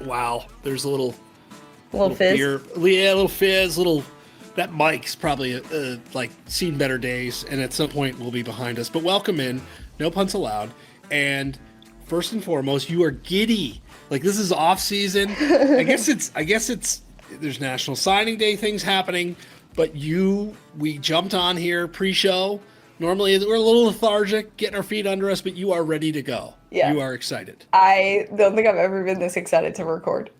Wow, there's a little fizz. beer. Yeah, a little fizz, that mic's probably like seen better days, and at some point will be behind us. But welcome in, no punts allowed. And first and foremost, you are giddy. Like, this is off season. I guess it's there's National Signing Day things happening, but we jumped on here pre-show. Normally we're a little lethargic, getting our feet under us, but you are ready to go. Yeah. You are excited. I don't think I've ever been this excited to record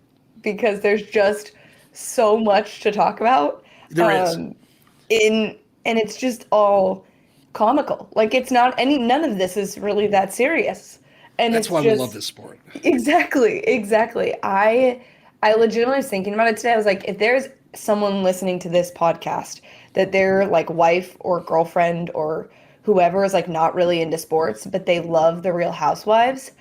because there's just so much to talk about. There is. And it's just all comical. Like, it's not none of this is really that serious. And that's why we love this sport. Exactly. I legitimately was thinking about it today. I was like, if there's someone listening to this podcast that their like wife or girlfriend or whoever is like not really into sports, but they love the Real Housewives,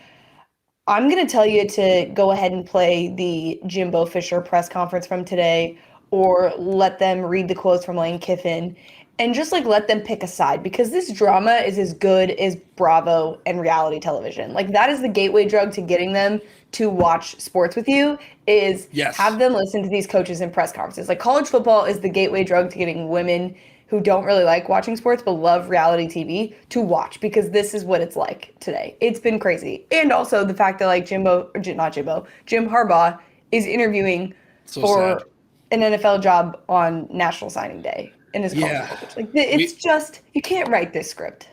I'm going to tell you to go ahead and play the Jimbo Fisher press conference from today, or let them read the quotes from Lane Kiffin, and just like let them pick a side, because this drama is as good as Bravo and reality television. Like, that is the gateway drug to getting them to watch sports with you, is have them listen to these coaches in press conferences. Like, college football is the gateway drug to getting women who don't really like watching sports but love reality TV to watch, because this is what it's like today. It's been crazy. And also the fact that like Jim Harbaugh is interviewing for an NFL job on National Signing Day in his college coach. Like, it's just, you can't write this script.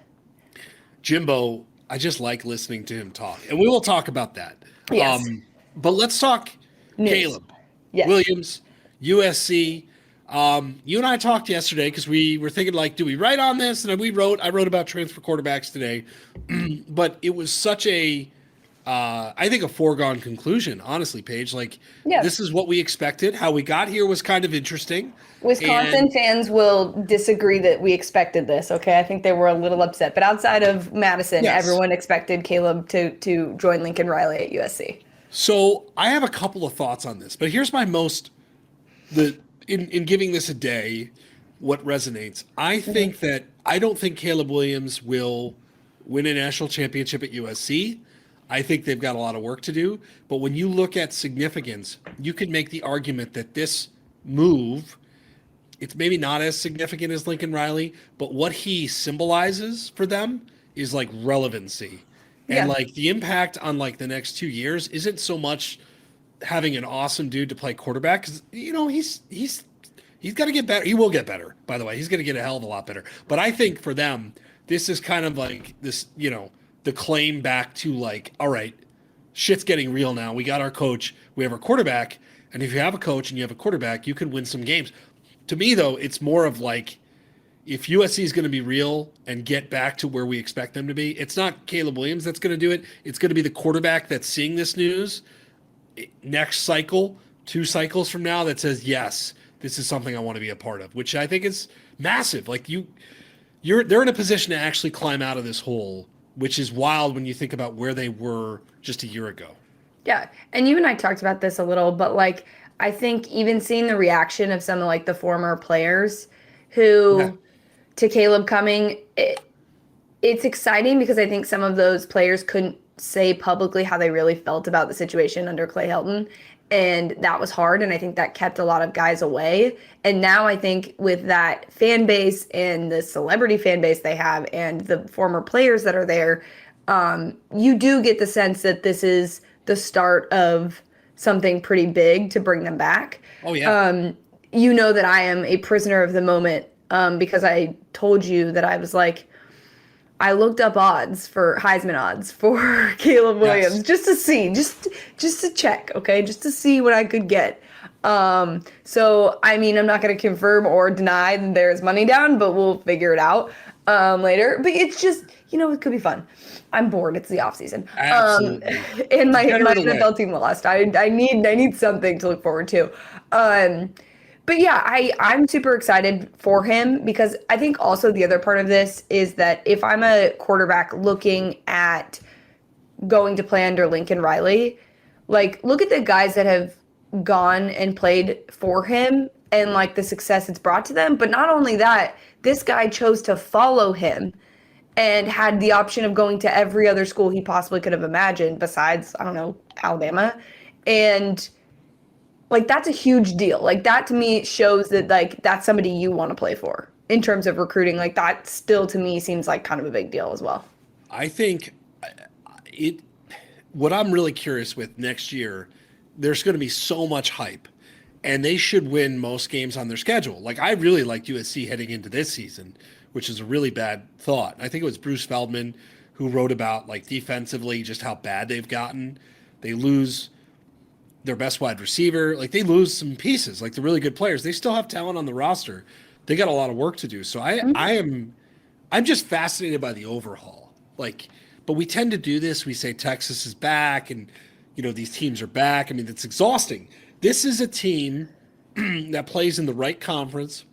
Jimbo, I just like listening to him talk, and we will talk about that. Yes. But let's talk News. Caleb. Yes. Williams, USC. You and I talked yesterday because we were thinking, like, do we write on this? And I wrote about transfer quarterbacks today, but it was such a, I think, a foregone conclusion, honestly, Paige. Like, this is what we expected. How we got here was kind of interesting. Wisconsin fans will disagree that we expected this, okay? I think they were a little upset. But outside of Madison, everyone expected Caleb to join Lincoln Riley at USC. So I have a couple of thoughts on this, but here's my in giving this a day, what resonates. I think that I don't think Caleb Williams will win a national championship at USC. I think they've got a lot of work to do. But when you look at significance, you can make the argument that this move, it's maybe not as significant as Lincoln Riley, but what he symbolizes for them is like relevancy. And like the impact on like the next 2 years isn't so much having an awesome dude to play quarterback, because he's got to get better. He will get better, by the way. He's going to get a hell of a lot better. But I think for them, this is kind of like this, the claim back to like, all right, shit's getting real now. We got our coach, we have our quarterback, and if you have a coach and you have a quarterback, you can win some games. To me, though, it's more of like, if USC is going to be real and get back to where we expect them to be, it's not Caleb Williams that's going to do it. It's going to be the quarterback that's seeing this news next cycle, 2 cycles from now, that says, yes, this is something I want to be a part of, which I think is massive. Like, they're in a position to actually climb out of this hole, which is wild when you think about where they were just a year ago. Yeah. And you and I talked about this a little, but like, I think even seeing the reaction of some of like the former players who to Caleb coming, it's exciting, because I think some of those players couldn't say publicly how they really felt about the situation under Clay Helton. And that was hard. And I think that kept a lot of guys away. And now I think with that fan base and the celebrity fan base they have and the former players that are there, you do get the sense that this is the start of something pretty big to bring them back. Oh, yeah. You know that I am a prisoner of the moment, because I told you that I was like, I looked up odds for Heisman odds for Caleb Williams just to see, just to check, okay, just to see what I could get. So, I mean, I'm not going to confirm or deny that there's money down, but we'll figure it out later. But it's just, it could be fun. I'm bored. It's the off season. Absolutely. And my NFL team lost. I need something to look forward to. But yeah, I'm super excited for him, because I think also the other part of this is that if I'm a quarterback looking at going to play under Lincoln Riley, like, look at the guys that have gone and played for him and like the success it's brought to them. But not only that, this guy chose to follow him and had the option of going to every other school he possibly could have imagined besides, I don't know, Alabama. And like, that's a huge deal. Like, that to me shows that like that's somebody you want to play for in terms of recruiting. Like, that still to me seems like kind of a big deal as well. I think it. What I'm really curious with next year, there's going to be so much hype, and they should win most games on their schedule. Like I really liked USC heading into this season, which is a really bad thought. I think it was Bruce Feldman who wrote about like defensively just how bad they've gotten. They lose their best wide receiver. Like they lose some pieces, like the really good players. They still have talent on the roster. They got a lot of work to do. So I'm just fascinated by the overhaul. Like, but we tend to do this. We say Texas is back and these teams are back. I mean, it's exhausting. This is a team that plays in the right conference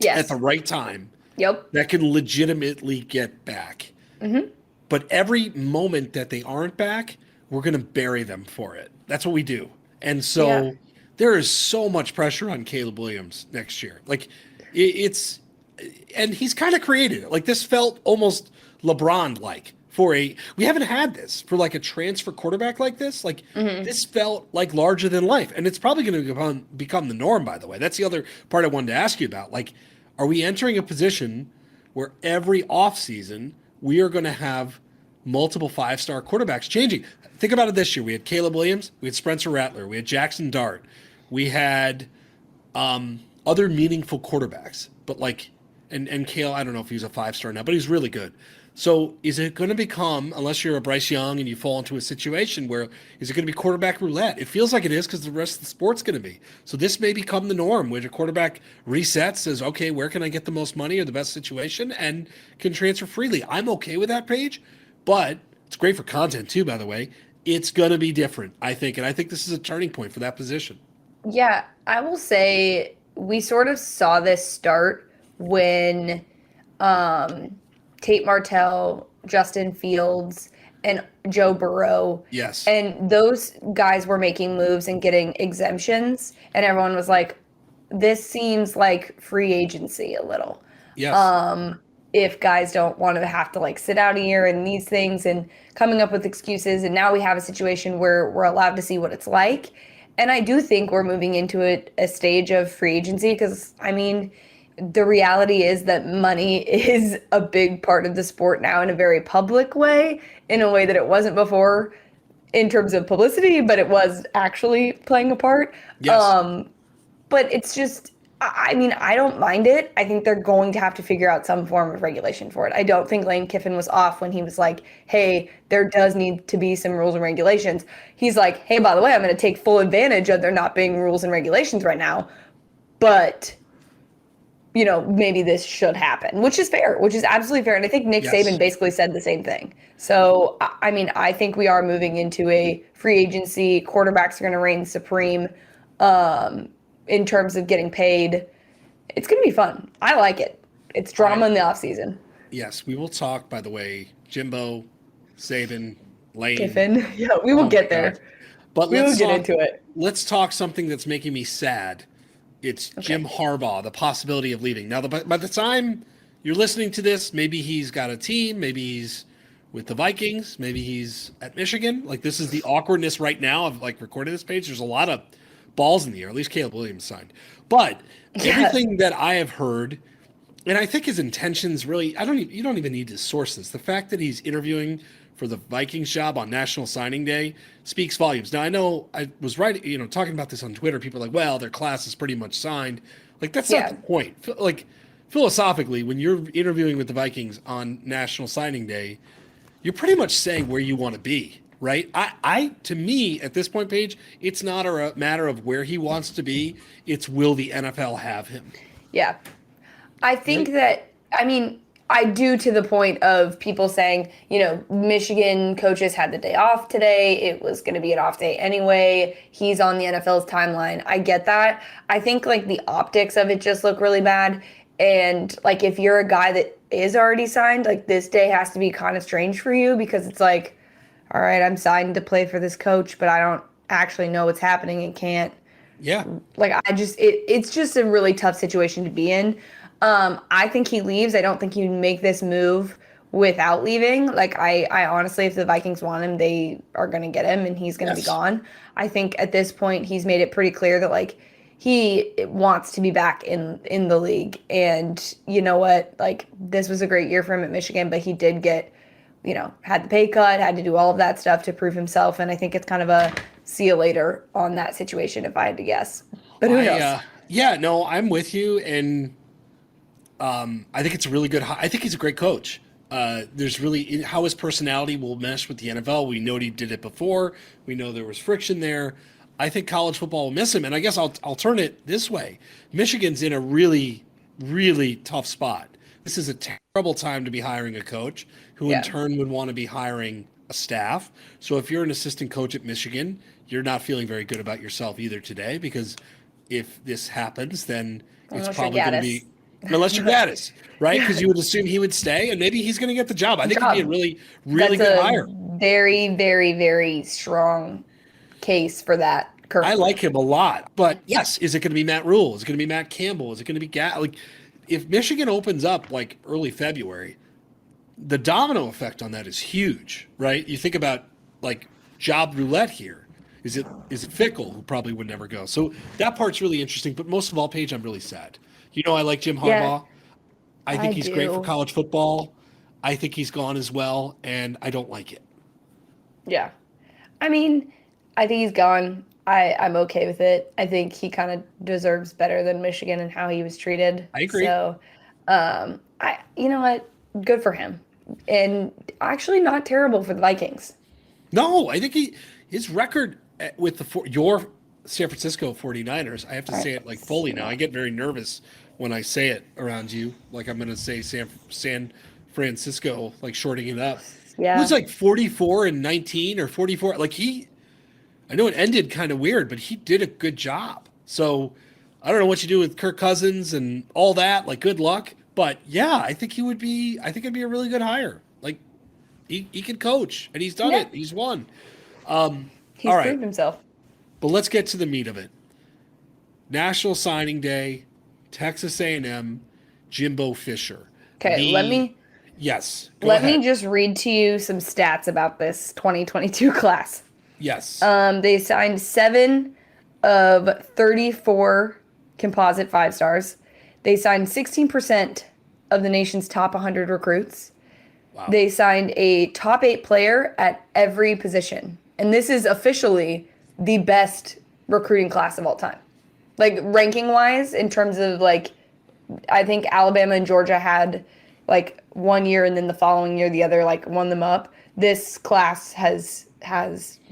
at the right time. Yep. That can legitimately get back. Mm-hmm. But every moment that they aren't back, we're going to bury them for it. That's what we do. And so there is so much pressure on Caleb Williams next year. Like and he's kind of created it. Like this felt almost LeBron-like we haven't had this for like a transfer quarterback like this. Like this felt like larger than life. And it's probably going to become the norm, by the way. That's the other part I wanted to ask you about. Like, are we entering a position where every offseason we are going to have multiple 5-star quarterbacks changing? Think about it this year. We had Caleb Williams, we had Spencer Rattler, we had Jackson Dart, we had other meaningful quarterbacks, but like, and Cale, I don't know if he's a 5-star now, but he's really good. So is it going to become, unless you're a Bryce Young and you fall into a situation where, is it going to be quarterback roulette? It feels like it is because the rest of the sport's going to be. So this may become the norm where the quarterback resets, says, okay, where can I get the most money or the best situation, and can transfer freely. I'm okay with that, Paige, but it's great for content too, by the way. It's going to be different, I think, and I think this is a turning point for that position. Yeah, I will say we sort of saw this start when Tate Martell, Justin Fields, and Joe Burrow. Yes. And those guys were making moves and getting exemptions. And everyone was like, this seems like free agency a little. Yes. If guys don't want to have to like sit out a year and these things and coming up with excuses. And now we have a situation where we're allowed to see what it's like. And I do think we're moving into a stage of free agency because, I mean, the reality is that money is a big part of the sport now in a very public way, in a way that it wasn't before in terms of publicity, but it was actually playing a part. Yes. But it's just, I mean, I don't mind it. I think they're going to have to figure out some form of regulation for it. I don't think Lane Kiffin was off when he was like, hey, there does need to be some rules and regulations. He's like, hey, by the way, I'm going to take full advantage of there not being rules and regulations right now. But maybe this should happen, which is fair, which is absolutely fair. And I think Nick Saban basically said the same thing. So, I mean, I think we are moving into a free agency. Quarterbacks are going to reign supreme in terms of getting paid. It's going to be fun. I like it. It's drama in the offseason. Yes, we will talk, by the way, Jimbo, Saban, Lane. Kiffin. Yeah, we will get there. But we will get into it. Let's talk something that's making me sad. It's Jim Harbaugh, the possibility of leaving. Now, by the time you're listening to this, maybe he's got a team, maybe he's with the Vikings, maybe he's at Michigan. Like, this is the awkwardness right now of, like, recording this page. There's a lot of balls in the air. At least Caleb Williams signed. But everything that I have heard, and I think his intentions really, you don't even need to source this. The fact that he's interviewing for the Vikings job on National Signing Day speaks volumes. Now, I know I was talking about this on Twitter. People are like, well, their class is pretty much signed. Like, that's not the point. Like, philosophically, when you're interviewing with the Vikings on National Signing Day, you're pretty much saying where you want to be, right? To me, at this point, Paige, it's not a matter of where he wants to be. It's will the NFL have him? Yeah. I think that, I mean, I do, to the point of people saying, Michigan coaches had the day off today. It was going to be an off day anyway. He's on the NFL's timeline. I get that. I think like the optics of it just look really bad. And like, if you're a guy that is already signed, like this day has to be kind of strange for you because it's like, all right, I'm signed to play for this coach, but I don't actually know what's happening and can't. Yeah. Like it's just a really tough situation to be in. I think he leaves. I don't think he'd make this move without leaving. Like I honestly, if the Vikings want him, they are going to get him and he's going to be gone. I think at this point he's made it pretty clear that like he wants to be back in the league. And you know what? Like this was a great year for him at Michigan, but he did get, had the pay cut, had to do all of that stuff to prove himself. And I think it's kind of a see you later on that situation if I had to guess. But who knows? Yeah, no, I'm with you. And I think it's a really good, I think he's a great coach. There's really how his personality will mesh with the NFL. We know he did it before. We know there was friction there. I think college football will miss him. And I guess I'll turn it this way. Michigan's in a really, really tough spot. This is a terrible time to be hiring a coach who in turn would want to be hiring a staff. So if you're an assistant coach at Michigan, you're not feeling very good about yourself either today, because if this happens, then it's probably going to be, unless you're Gaddis, right? Because you would assume he would stay and maybe he's going to get the job. I think it'd be a really, really good hire. Very, very, very strong case for that. Currently. I like him a lot, but yes, is it going to be Matt Rule? Is it going to be Matt Campbell? Is it going to be like, if Michigan opens up like early February, the domino effect on that is huge, right? You think about like job roulette here. Is it Fickle, who probably would never go? So that part's really interesting. But most of all, Paige, I'm really sad. I like Jim Harbaugh. Yeah, I think he's great for college football. I think he's gone as well, and I don't like it. Yeah. I mean, I think he's gone. I'm okay with it. I think he kind of deserves better than Michigan and how he was treated. I agree. So, you know what? Good for him. And actually not terrible for the Vikings. No, I think his record with your San Francisco 49ers, I have to say it like fully now. I get very nervous when I say it around you. Like I'm going to say San Francisco, like shorting it up. Yeah. It was like 44-19 or 44. Like I know it ended kind of weird, but he did a good job. So I don't know what you do with Kirk Cousins and all that. Like, good luck. But yeah, I think it'd be a really good hire. Like he can coach, and he's done it. He's won. He's all right. proved himself. But let's get to the meat of it. National Signing Day, Texas A&M, Jimbo Fisher. Okay, let me just read to you some stats about this 2022 class. Yes. They signed 7 of 34 composite 5-stars. They signed 16% of the nation's top 100 recruits. Wow. They signed a top 8 player at every position. And this is officially the best recruiting class of all time. Like, ranking-wise, in terms of, like, I think Alabama and Georgia had, like, one year and then the following year the other, like, won them up. This class has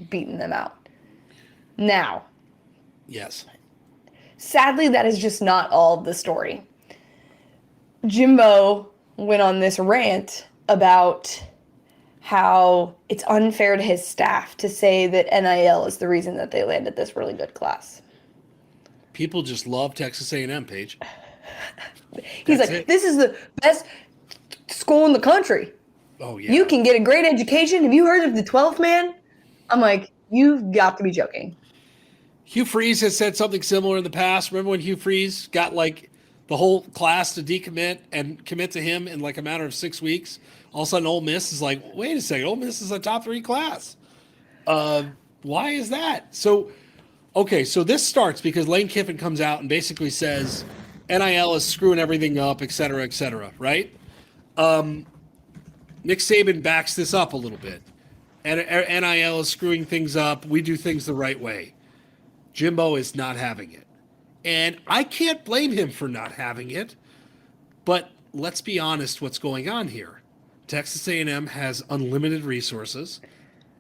beaten them out. Now. Yes. Sadly, that is just not all of the story. Jimbo went on this rant about how it's unfair to his staff to say that NIL is the reason that they landed this really good class. People just love Texas A&M, Paige. He's like, this is the best school in the country. Oh, yeah. You can get a great education. Have you heard of the 12th man? I'm like, you've got to be joking. Hugh Freeze has said something similar in the past. Remember when Hugh Freeze got like the whole class to decommit and commit to him in like a matter of 6 weeks? All of a sudden, Ole Miss is like, wait a second, Ole Miss is a top 3 class. Why is that? So this starts because Lane Kiffin comes out and basically says NIL is screwing everything up, et cetera, right? Nick Saban backs this up a little bit. And NIL is screwing things up. We do things the right way. Jimbo is not having it. And I can't blame him for not having it. But let's be honest what's going on here. Texas A&M has unlimited resources,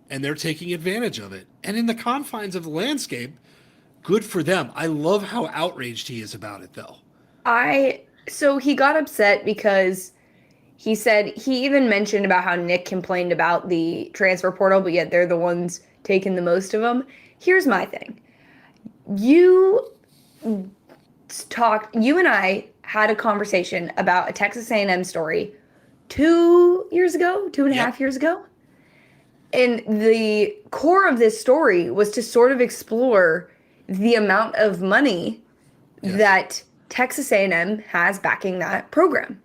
and they're taking advantage of it. And in the confines of the landscape, good for them. I love how outraged he is about it, though. So he got upset because he said, he even mentioned about how Nick complained about the transfer portal, but yet they're the ones taking the most of them. Here's my thing. You and I had a conversation about a Texas A&M story 2 years ago, 2.5 years ago. And the core of this story was to sort of explore the amount of money that Texas A&M has backing that program.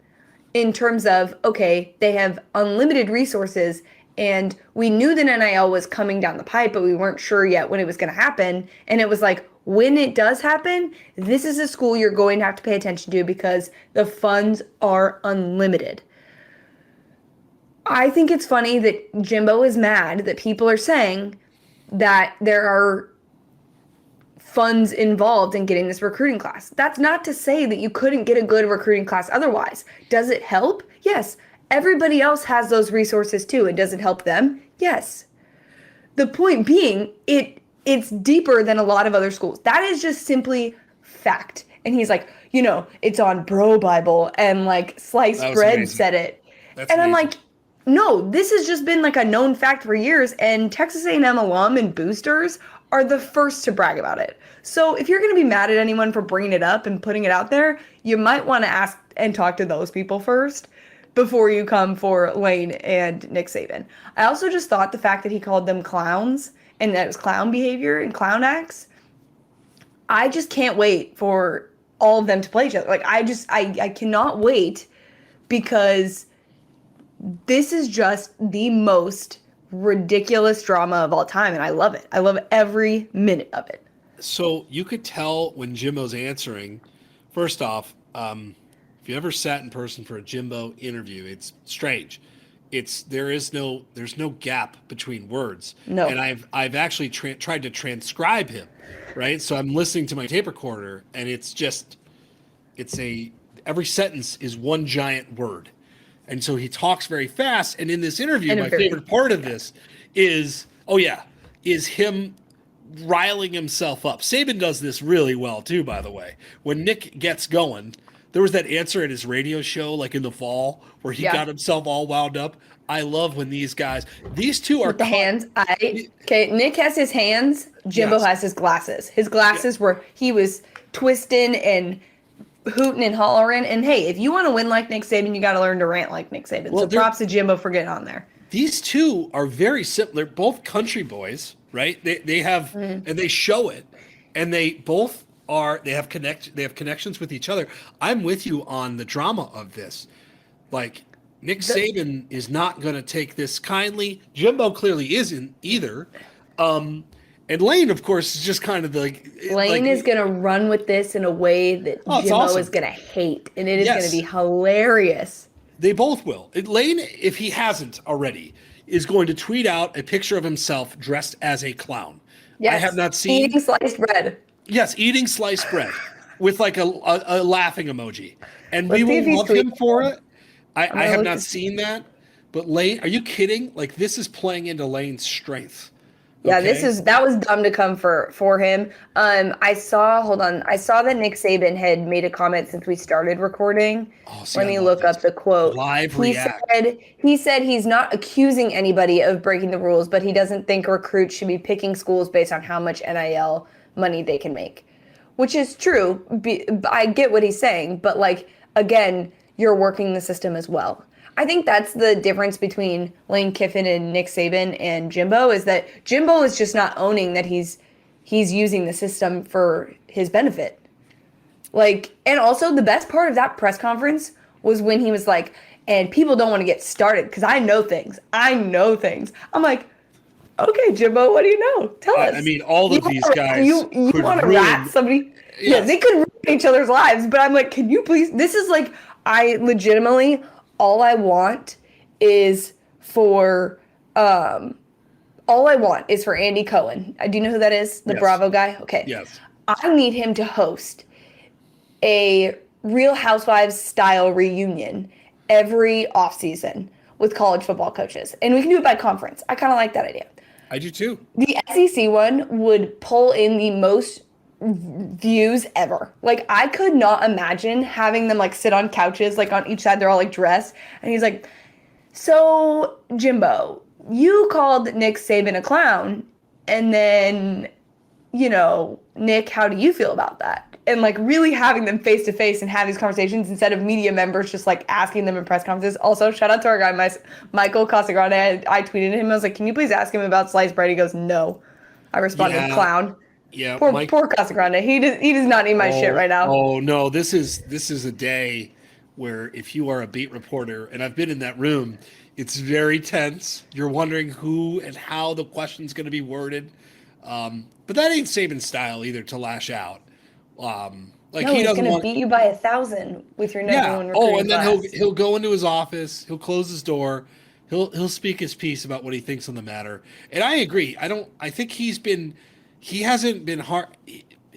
in terms of, okay, they have unlimited resources and we knew that NIL was coming down the pipe, but we weren't sure yet when it was going to happen. And it was like, when it does happen, this is a school you're going to have to pay attention to because the funds are unlimited. I think it's funny that Jimbo is mad that people are saying that there are funds involved in getting this recruiting class. That's not to say that you couldn't get a good recruiting class otherwise. Does it help? Yes. Everybody else has those resources too. And does it help them? Yes. The point being, it's deeper than a lot of other schools. That is just simply fact. And he's like, it's on Bro Bible and like Sliced Bread amazing. Said it. That's and amazing. I'm like, no, this has just been like a known fact for years. And Texas A&M alum and boosters are the first to brag about it. So if you're going to be mad at anyone for bringing it up and putting it out there, you might want to ask and talk to those people first before you come for Lane and Nick Saban. I also just thought the fact that he called them clowns and that it was clown behavior and clown acts, I just can't wait for all of them to play each other. Like, I cannot wait because this is just the most ridiculous drama of all time, and I love it. I love every minute of it. So you could tell when Jimbo's answering, first off, if you ever sat in person for a Jimbo interview, it's strange. There's no gap between words. No. And I've actually tried to transcribe him, right? So I'm listening to my tape recorder, and every sentence is one giant word. And so he talks very fast. And in this interview, my favorite part of this is him riling himself up. Saban does this really well too, by the way. When Nick gets going, there was that answer at his radio show, like in the fall, where he got himself all wound up. I love when these two are with the hands. Nick has his hands. Jimbo has his glasses. His glasses were, he was twisting and hooting and hollering. And hey, if you want to win like Nick Saban, you got to learn to rant like Nick Saban. Well, so props to Jimbo for getting on there. These two are very simple. They're both country boys, right? They have and they show it, and they both have connections with each other. I'm with you on the drama of this. Like, Nick Saban is not going to take this kindly. Jimbo clearly isn't either. And Lane, of course, is just kind of Lane is going to run with this in a way that Jimbo is going to hate, and it is going to be hilarious. They both will. Lane, if he hasn't already, is going to tweet out a picture of himself dressed as a clown. Yes. I have not seen eating sliced bread. Yes, eating sliced bread with like a laughing emoji, and we will love him for it. I have not seen that, but Lane, are you kidding? Like, this is playing into Lane's strength. Yeah, that was dumb to come for him. I saw that Nick Saban had made a comment since we started recording. Let me look up the quote. He said he's not accusing anybody of breaking the rules, but he doesn't think recruits should be picking schools based on how much NIL money they can make, which is true. I get what he's saying, but like, again, you're working the system as well. I think that's the difference between Lane Kiffin and Nick Saban and Jimbo, is that Jimbo is just not owning that he's using the system for his benefit. Like, and also the best part of that press conference was when he was like, and people don't want to get started because I know things. I'm like, okay, Jimbo, what do you know? Tell us. I mean, all of these guys. You want to rat somebody? Yeah, they could ruin each other's lives, but I'm like, can you please? This is like, I legitimately, all I want is for Andy Cohen. Do you know who that is? The Bravo guy? Okay. Yes. I need him to host a Real Housewives style reunion every offseason with college football coaches. And we can do it by conference. I kind of like that idea. I do too. The SEC one would pull in the most views ever. Like, I could not imagine having them like sit on couches, like on each side, they're all like dressed. And he's like, so Jimbo, you called Nick Saban a clown. And then, Nick, how do you feel about that? And like really having them face to face and have these conversations instead of media members just like asking them in press conferences. Also, shout out to our guy, Michael Casagrande. I tweeted him. I was like, can you please ask him about sliced bread? He goes, no. I responded, clown. Yeah, poor Casagrande. He does not need my shit right now. Oh no, this is a day where if you are a beat reporter, and I've been in that room, it's very tense. You're wondering who and how the question's going to be worded. But that ain't Saban's style either, to lash out. Like No, he he's doesn't gonna want. beat you by 1,000 with your number Yeah. one Oh, recruiting and then class. he'll go into his office. He'll close his door. He'll speak his piece about what he thinks on the matter. And I agree. I think he hasn't been hard.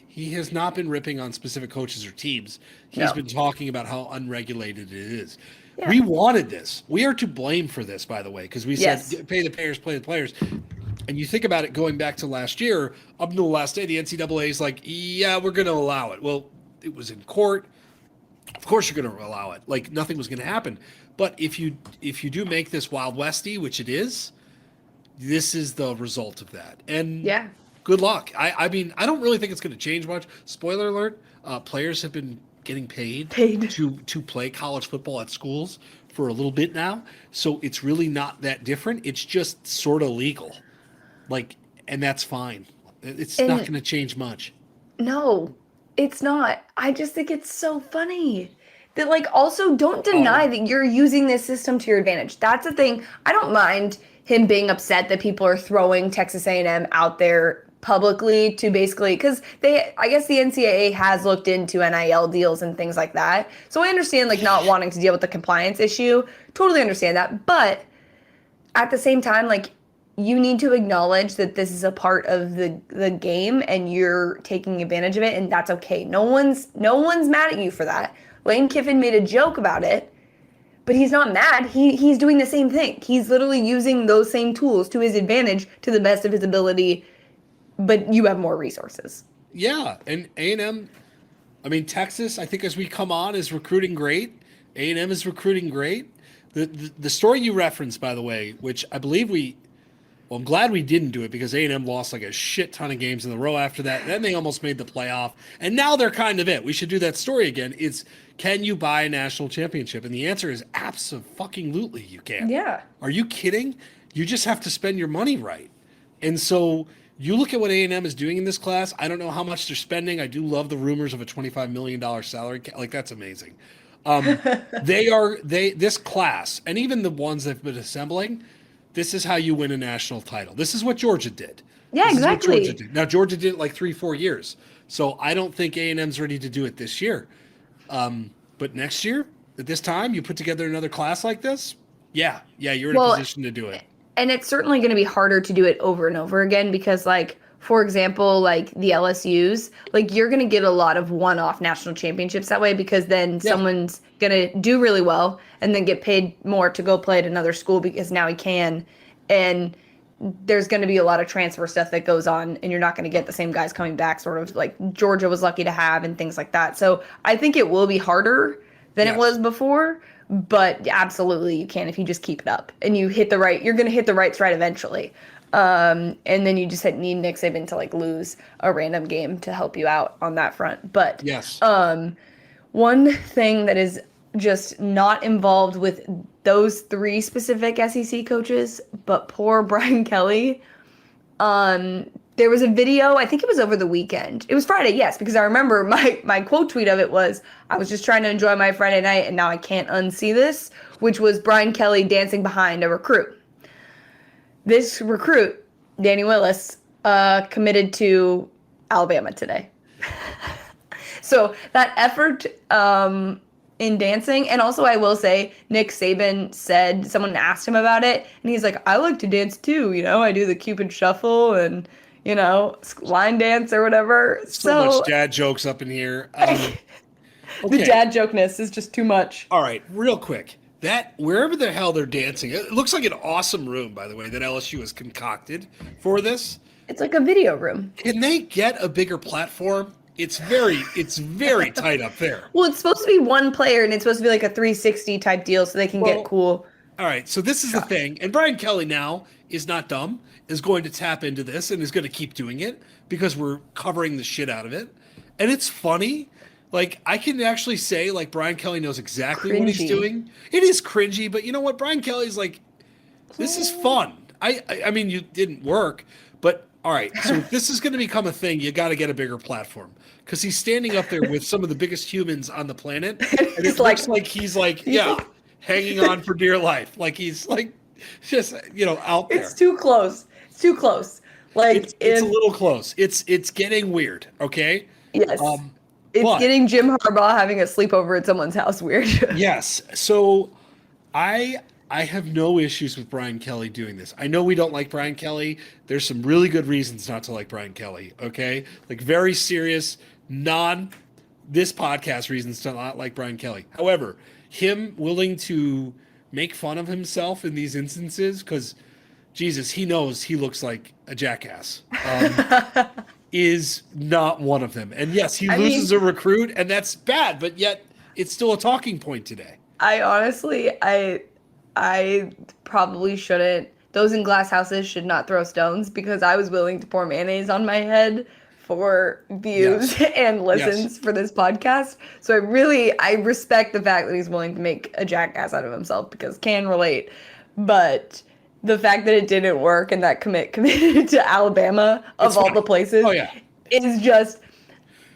He has not been ripping on specific coaches or teams. He's No. been talking about how unregulated it is. Yeah. We wanted this. We are to blame for this, by the way, because we Yes. said pay the players, play the players. And you think about it going back to last year, up until the last day, the NCAA is like, yeah, we're going to allow it. Well, it was in court. Of course you're going to allow it. Like nothing was going to happen. But if you do make this Wild Westy, which it is, this is the result of that. And Yeah. good luck. I mean, I don't really think it's going to change much. Spoiler alert: players have been getting paid to play college football at schools for a little bit now, so it's really not that different. It's just sort of legal, like, and that's fine. It's not going to change much. No, it's not. I just think it's so funny that, like, also don't deny that you're using this system to your advantage. That's the thing. I don't mind him being upset that people are throwing Texas A&M out there publicly to basically, because I guess the NCAA has looked into NIL deals and things like that. So I understand, like, not wanting to deal with the compliance issue. Totally understand that. But at the same time, like, you need to acknowledge that this is a part of the game and you're taking advantage of it, and that's okay. No one's mad at you for that. Lane Kiffin made a joke about it, but he's not mad. He's doing the same thing. He's literally using those same tools to his advantage to the best of his ability, but you have more resources. Yeah, and A&M, I mean, Texas, I think as we come on, is recruiting great. A&M is recruiting great. The story you referenced, by the way, which I believe I'm glad we didn't do it because A&M lost like a shit ton of games in a row after that. Then they almost made the playoff, and now they're kind of it. We should do that story again. It's, can you buy a national championship? And the answer is absolutely you can. Yeah. Are you kidding? You just have to spend your money right. And so you look at what A&M is doing in this class. I don't know how much they're spending. I do love the rumors of a $25 million salary. Like, that's amazing. This class, and even the ones they've been assembling, this is how you win a national title. This is what Georgia did. Yeah, exactly. Now, Georgia did it like 3-4 years. So I don't think A&M's ready to do it this year. But next year, at this time, you put together another class like this, yeah, you're in a position to do it. And it's certainly going to be harder to do it over and over again because, like, for example, like the LSUs, like you're going to get a lot of one-off national championships that way because then someone's going to do really well and then get paid more to go play at another school because now he can. And there's going to be a lot of transfer stuff that goes on and you're not going to get the same guys coming back, sort of like Georgia was lucky to have and things like that. So I think it will be harder than it was before, but absolutely you can if you just keep it up and you hit you're going to hit the right stride eventually. And then you just need Nick Saban to like lose a random game to help you out on that front. But one thing that is just not involved with those three specific SEC coaches, but poor Brian Kelly. There was a video, I think it was over the weekend. It was Friday, yes, because I remember my quote tweet of it was, I was just trying to enjoy my Friday night and now I can't unsee this, which was Brian Kelly dancing behind a recruit. This recruit, Danny Willis, committed to Alabama today. So that effort in dancing, and also I will say, Nick Saban said, someone asked him about it, and he's like, I like to dance too, I do the Cupid shuffle and, line dance or whatever. So much dad jokes up in here. The dad jokeness is just too much. All right, real quick. That, wherever the hell they're dancing, it looks like an awesome room, by the way, that LSU has concocted for this. It's like a video room. Can they get a bigger platform? It's very tight up there. Well, it's supposed to be one player, and it's supposed to be like a 360 type deal so they can get cool. All right, so this is the thing. And Brian Kelly now is not dumb, is going to tap into this and is going to keep doing it because we're covering the shit out of it. And it's funny. Like, I can actually say, like, Brian Kelly knows exactly what he's doing. It is cringy, but you know what? Brian Kelly's like, this is fun. I mean, you didn't work, but all right, so if this is going to become a thing, you got to get a bigger platform because he's standing up there with some of the biggest humans on the planet, and He's it looks like he's like, yeah, think- hanging on for dear life, like he's like just out there. It's too close. It's too close. Like It's a little close. It's getting weird. Okay. yes. It's but- getting Jim Harbaugh having a sleepover at someone's house weird. Yes. So I have no issues with Brian Kelly doing this. I know we don't like Brian Kelly. There's some really good reasons not to like Brian Kelly. Okay. Like very serious, this podcast reasons to not like Brian Kelly. However, him willing to make fun of himself in these instances, because Jesus, he knows he looks like a jackass, is not one of them. And yes, he loses a recruit, and that's bad, but yet it's still a talking point today. I honestly, I probably shouldn't. Those in glass houses should not throw stones because I was willing to pour mayonnaise on my head for views and listens for this podcast. So I respect the fact that he's willing to make a jackass out of himself because can relate. But the fact that it didn't work and that committed to Alabama of all the places is just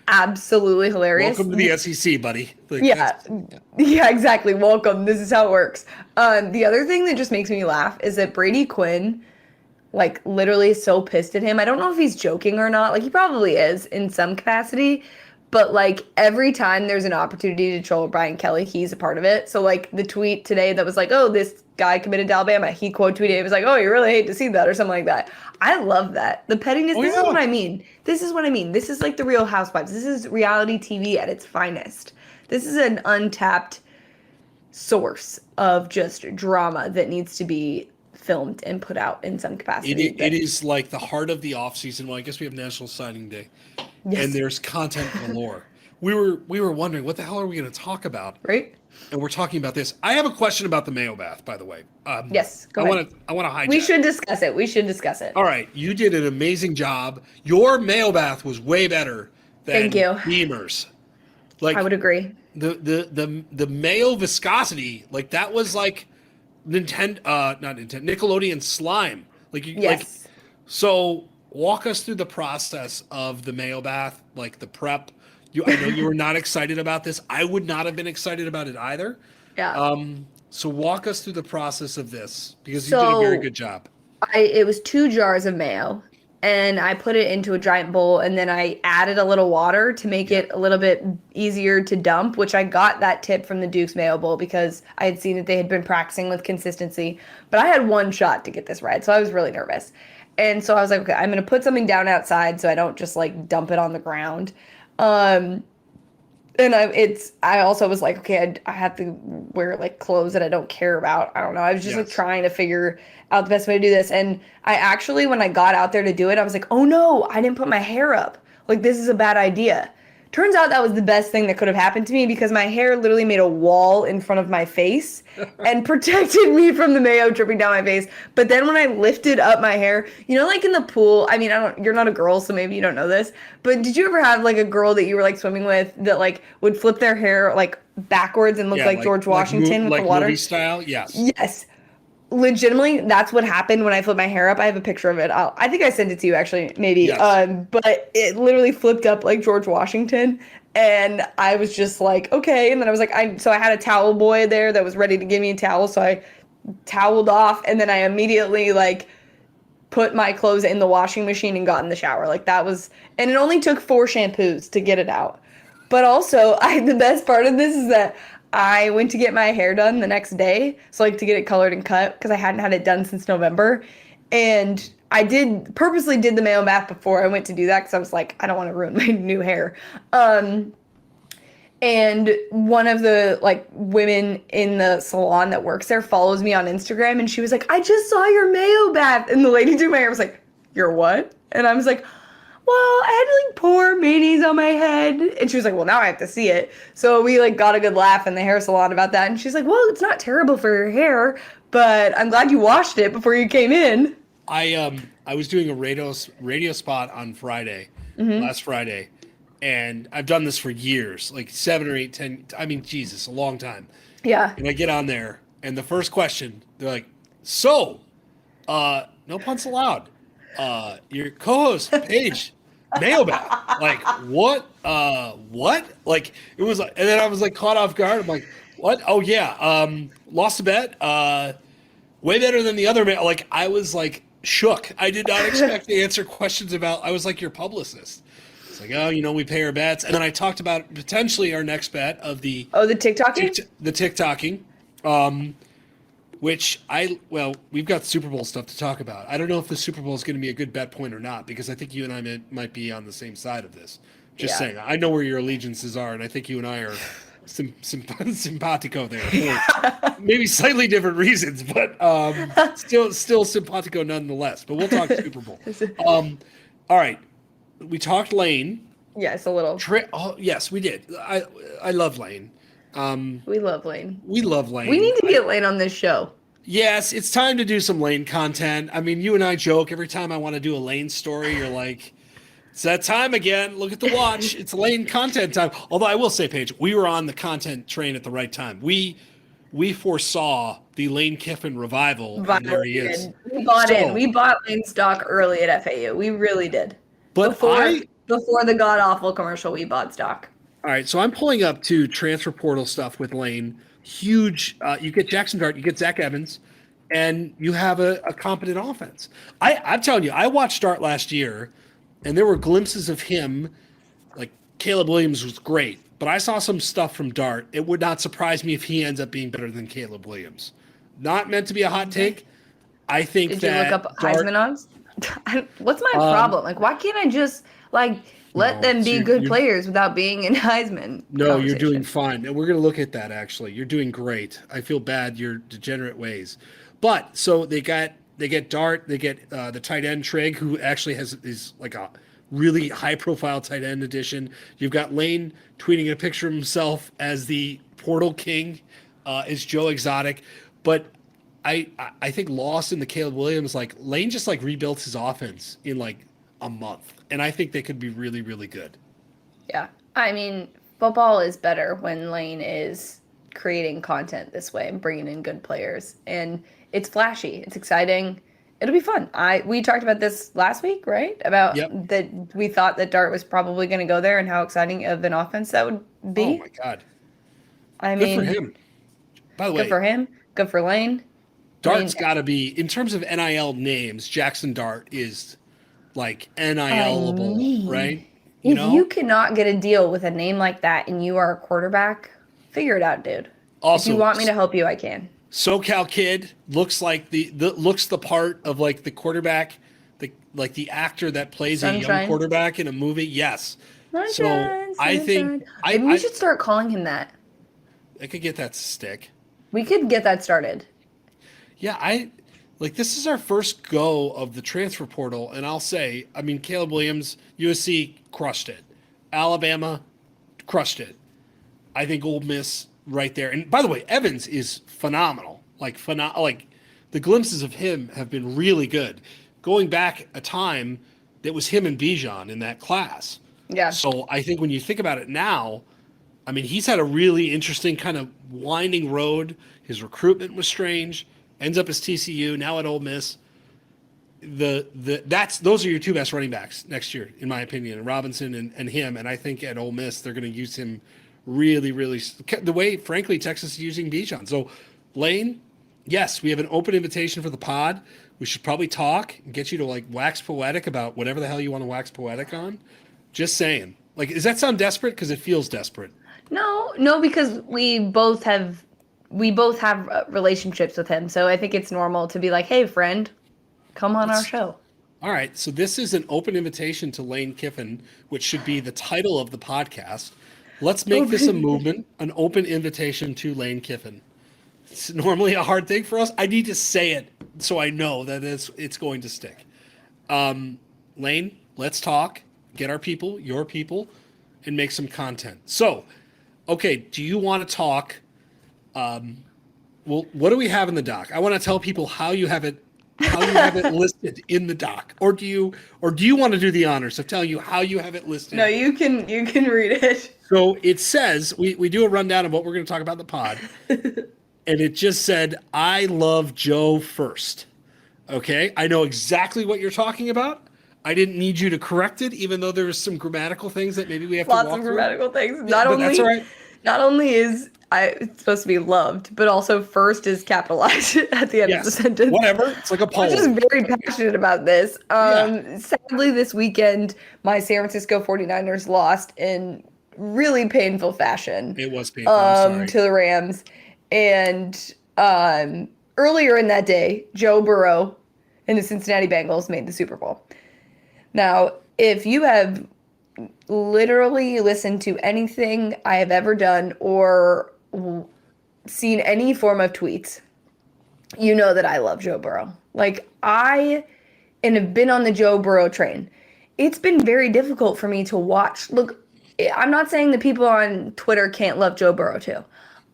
absolutely hilarious. Welcome to the SEC, buddy. Like, yeah, exactly. Welcome. This is how it works. The other thing that just makes me laugh is that Brady Quinn, like, literally is so pissed at him. I don't know if he's joking or not. Like, he probably is in some capacity. But, like, every time there's an opportunity to troll Brian Kelly, he's a part of it. So, like, the tweet today that was like, oh, this guy committed to Alabama, he quote tweeted, it was like, oh, you really hate to see that or something like that. I love that. The pettiness, this is what I mean. This is what I mean. This is like the Real Housewives. This is reality TV at its finest. This is an untapped source of just drama that needs to be filmed and put out in some capacity. It is like the heart of the offseason. Well, I guess we have National Signing Day. Yes. And there's content galore. We were wondering, what the hell are we going to talk about? Right. And we're talking about this. I have a question about the mayo bath, by the way. Yes, go ahead. I want to hijack. We should discuss it. All right. You did an amazing job. Your mayo bath was way better than Beamer's. Like, I would agree. The mayo viscosity, like that was like Nickelodeon slime. So walk us through the process of the mayo bath, like the prep. I know you were not excited about this. I would not have been excited about it either. Yeah. So walk us through the process of this because you did a very good job. It was 2 jars of mayo, and I put it into a giant bowl, and then I added a little water to make it a little bit easier to dump, which I got that tip from the Duke's Mayo Bowl because I had seen that they had been practicing with consistency. But I had one shot to get this right, so I was really nervous. And so I was like, okay, I'm going to put something down outside so I don't just like dump it on the ground. And I also was like, okay, I have to wear like clothes that I don't care about. I don't know. I was just like trying to figure out the best way to do this. And I actually, when I got out there to do it, I was like, oh no, I didn't put my hair up. Like, this is a bad idea. Turns out that was the best thing that could have happened to me because my hair literally made a wall in front of my face and protected me from the mayo dripping down my face. But then when I lifted up my hair, like in the pool, I mean, you're not a girl, so maybe you don't know this, but did you ever have like a girl that you were like swimming with that like would flip their hair like backwards and look like George Washington with the water? Movie style? Yes. Yes. Legitimately, that's what happened when I flipped my hair up. I have a picture of it. I think I sent it to you actually, maybe. Yes. But it literally flipped up like George Washington, and I was just like, okay. And then I was like, so I had a towel boy there that was ready to give me a towel, so I toweled off, and then I immediately like put my clothes in the washing machine and got in the shower. Like that was, and it only took 4 shampoos to get it out. But also, the best part of this is that I went to get my hair done the next day, so like to get it colored and cut because I hadn't had it done since November. And I purposely did the mayo bath before I went to do that because I was like, I don't want to ruin my new hair. And one of the like women in the salon that works there follows me on Instagram, and she was like, I just saw your mayo bath. And the lady doing my hair was like, your what? And I was like, well, I had to like pour mayonnaise on my head. And she was like, well, now I have to see it. So we like got a good laugh in the hair salon about that. And she's like, well, it's not terrible for your hair, but I'm glad you washed it before you came in. I was doing a radio spot on Friday, last Friday. And I've done this for years, like 7 or 8, 10. I mean, Jesus, a long time. Yeah. And I get on there and the first question, they're like, so, no punts allowed. your co-host Paige mailbag. Like what? What? Like it was, and then I was like caught off guard. I'm like, what? Oh yeah, lost a bet. Way better than the other mail. Like I was like shook. I did not expect to answer questions about. I was like your publicist. It's like, oh, we pay our bets, and then I talked about potentially our next bet of the the TikToking, the TikToking. Which we've got Super Bowl stuff to talk about. I don't know if the Super Bowl is going to be a good bet point or not, because I think you and I might be on the same side of this. Just saying. I know where your allegiances are, and I think you and I are simpatico there. For maybe slightly different reasons, but still simpatico nonetheless. But we'll talk Super Bowl. All right. We talked Lane. Yes, a little. Yes, we did. I love Lane. We love Lane. We love Lane. We need to get Lane on this show. Yes, it's time to do some Lane content. I mean, you and I joke every time I want to do a Lane story. You're like, it's that time again. Look at the watch. It's Lane content time. Although I will say, Paige, we were on the content train at the right time. We foresaw the Lane Kiffin revival, and there he is. We bought in. We bought Lane stock early at FAU. We really did. But before the god awful commercial, we bought stock. All right, so I'm pulling up to transfer portal stuff with Lane. Huge. You get Jackson Dart, you get Zach Evans, and you have a competent offense. I'm telling you, I watched Dart last year, and there were glimpses of him. Like Caleb Williams was great, but I saw some stuff from Dart. It would not surprise me if he ends up being better than Caleb Williams. Not meant to be a hot take. I think Did you look up Heisman odds? What's my problem? Like, why can't I just let them be good players without being in Heisman? No, you're doing fine. And we're going to look at that, actually. You're doing great. I feel bad, your degenerate ways. But, so they get Dart, they get the tight end Trigg, who actually is like a really high-profile tight end addition. You've got Lane tweeting a picture of himself as the Portal King, is Joe Exotic. But I think lost in the Caleb Williams, Lane just rebuilt his offense in a month. And I think they could be really, really good. Yeah. I mean, football is better when Lane is creating content this way and bringing in good players. And it's flashy. It's exciting. It'll be fun. We talked about this last week, right? About that we thought that Dart was probably going to go there and how exciting of an offense that would be. Oh, my God. Good for him. By the way. Good for him. Good for Lane. Dart's got to be, in terms of NIL names, Jackson Dart is NIL-able, right? You cannot get a deal with a name like that and you are a quarterback, figure it out, dude. Also, if you want me to help you, I can. SoCal kid looks like the part of the quarterback, the actor that plays a young quarterback in a movie. Yes. Sunshine, I think maybe we should start calling him that. I could get that to stick. We could get that started. Yeah, this is our first go of the transfer portal, and I'll say, Caleb Williams, USC crushed it. Alabama crushed it. I think Ole Miss right there. And by the way, Evans is phenomenal. The glimpses of him have been really good. Going back a time that was him and Bijan in that class. Yeah. So I think when you think about it now, he's had a really interesting kind of winding road. His recruitment was strange. Ends up as TCU, now at Ole Miss. Those are your two best running backs next year, in my opinion, Robinson and him. And I think at Ole Miss they're going to use him really, really the way, frankly, Texas is using Bijan. So, Lane, yes, we have an open invitation for the pod. We should probably talk and get you to wax poetic about whatever the hell you want to wax poetic on. Just saying. Does that sound desperate? Because it feels desperate. No, because we both have relationships with him. So I think it's normal to be like, hey, friend, come on our show. All right. So this is an open invitation to Lane Kiffin, which should be the title of the podcast. Let's make this a movement, an open invitation to Lane Kiffin. It's normally a hard thing for us. I need to say it so I know that it's going to stick. Lane, let's talk, get our people, your people, and make some content. So, okay, do you want to talk? Well, what do we have in the doc? I want to tell people how you have it listed in the doc, or do you want to do the honors of telling you how you have it listed? No, you can read it. So it says we do a rundown of what we're going to talk about in the pod, and it just said, "I love Joe first." Okay, I know exactly what you're talking about. I didn't need you to correct it, even though there's some grammatical things that maybe we have to Lots walk of through. grammatical things. But that's all right. Not only is it's supposed to be loved, but also first is capitalized at the end of the Yes, sentence. whatever. It's like a I'm just poem. very passionate about this. Yeah. Sadly, this weekend, my San Francisco 49ers lost in really painful fashion It was painful. I'm sorry. to the Rams. And earlier in that day, Joe Burrow and the Cincinnati Bengals made the Super Bowl. Now, if you have literally listened to anything I have ever done or seen any form of tweets, you know that I love Joe Burrow. Like, I have been on the Joe Burrow train. It's been very difficult for me to watch. Look, I'm not saying that people on Twitter can't love Joe Burrow too.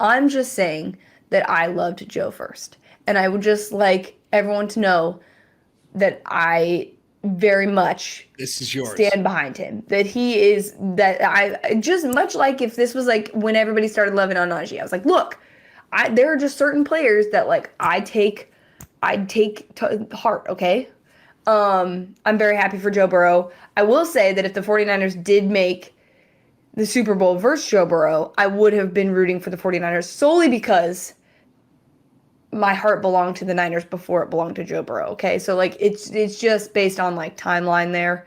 I'm just saying that I loved Joe first. And I would just like everyone to know that I very much This is yours. stand behind him. That he is, that I just much like if this was like when everybody started loving Onaji, I was like, look, there are just certain players that like I'd take to heart, okay? I'm very happy for Joe Burrow. I will say that if the 49ers did make the Super Bowl versus Joe Burrow, I would have been rooting for the 49ers solely because my heart belonged to the Niners before it belonged to Joe Burrow, okay? So, like, it's just based on, like, timeline there.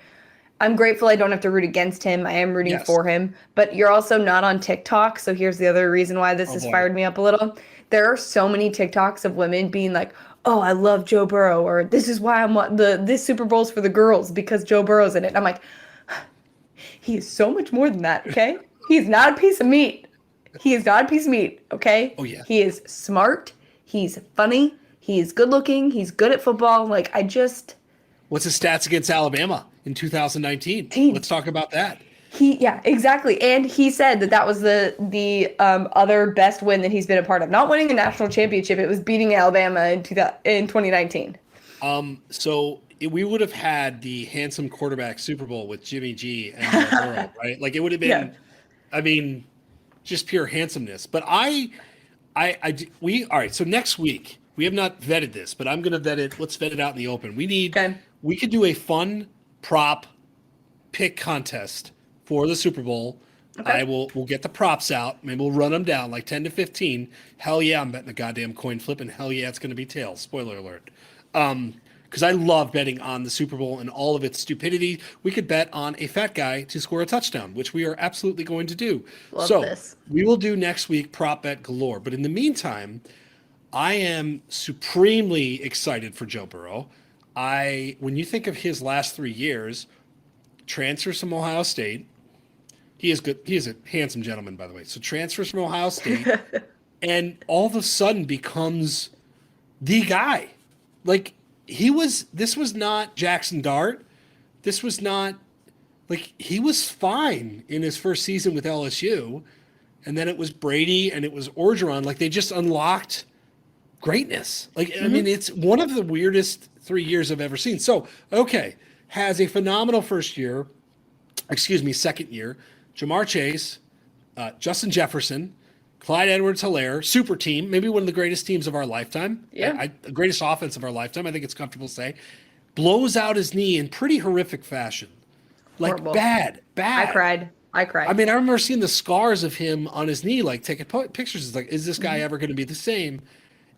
I'm grateful I don't have to root against him. I am rooting for him. But you're also not on TikTok, so here's the other reason why this has fired me up a little. There are so many TikToks of women being like, oh, I love Joe Burrow, or this is why this Super Bowl's for the girls because Joe Burrow's in it. And I'm like, he is so much more than that, okay? He's not a piece of meat. He is not a piece of meat, okay? Oh, yeah. He is smart. He's funny. He's good looking. He's good at football. Like, What's his stats against Alabama in 2019? Let's talk about that. Yeah, exactly. And he said that was the other best win that he's been a part of. Not winning a national championship. It was beating Alabama in 2019. So we would have had the handsome quarterback Super Bowl with Jimmy G and Joe Burrow, right? Like, it would have been, I mean, just pure handsomeness. But all right. So next week we have not vetted this, but I'm going to vet it. Let's vet it out in the open. We could do a fun prop pick contest for the Super Bowl. Okay. We'll get the props out. Maybe we'll run them down like 10 to 15. Hell yeah, I'm betting a goddamn coin flip, and hell yeah, it's going to be tails. Spoiler alert. Because I love betting on the Super Bowl and all of its stupidity. We could bet on a fat guy to score a touchdown, which we are absolutely going to do. Love this. We will do next week prop bet galore. But in the meantime, I am supremely excited for Joe Burrow. When you think of his last 3 years, transfers from Ohio State. He is good. He is a handsome gentleman, by the way. So transfers from Ohio State and all of a sudden becomes the guy. Like, this was not Jackson Dart. This was not, like, he was fine in his first season with LSU. And then it was Brady and it was Orgeron. Like, they just unlocked greatness. Like, I mean, it's one of the weirdest 3 years I've ever seen. So, okay, has a phenomenal second year. Jamar Chase, Justin Jefferson, Clyde Edwards-Helaire, super team, maybe one of the greatest teams of our lifetime. Yeah. The greatest offense of our lifetime, I think it's comfortable to say. Blows out his knee in pretty horrific fashion. Like, horrible. Bad. I cried. I mean, I remember seeing the scars of him on his knee, like, taking pictures. It's like, is this guy ever going to be the same?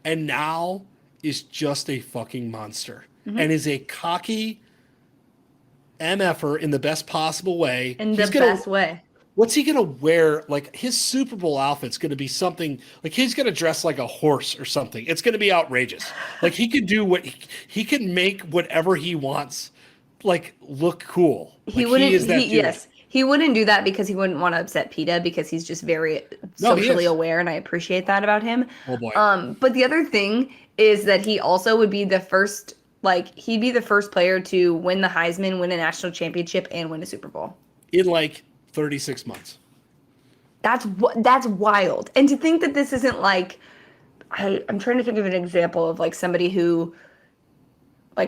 And now is just a fucking monster. And is a cocky MFer in the best possible way. Best way. What's he going to wear? Like, his Super Bowl outfit's going to be something, like, he's going to dress like a horse or something. It's going to be outrageous. Like, he could do he can make whatever he wants, like, look cool. He wouldn't do that because he wouldn't want to upset PETA, because he's just very socially aware, and I appreciate that about him. Oh boy. But the other thing is that he also would be the first, he'd be the first player to win the Heisman, win a national championship, and win a Super Bowl. In, 36 months. That's wild. And to think that this isn't I'm trying to think of an example of somebody who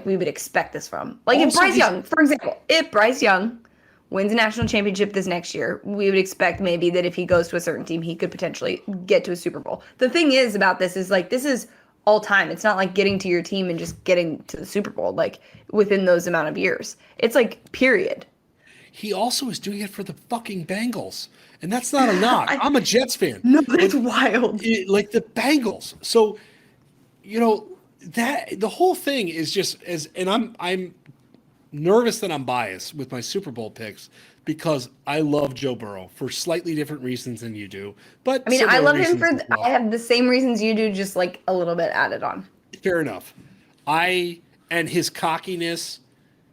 we would expect this from. If Bryce Young, for example, if Bryce Young wins a national championship this next year, we would expect maybe that if he goes to a certain team, he could potentially get to a Super Bowl. The thing is about this is this is all time. It's not like getting to your team and just getting to the Super Bowl, like within those amount of years. It's like period. He also is doing it for the fucking Bengals. And that's not a knock. I'm a Jets fan. No, that's wild. Like the Bengals. So, that the whole thing is just and I'm nervous that I'm biased with my Super Bowl picks because I love Joe Burrow for slightly different reasons than you do. But I mean, I love him as well. I have the same reasons you do, just like a little bit added on. Fair enough. And his cockiness,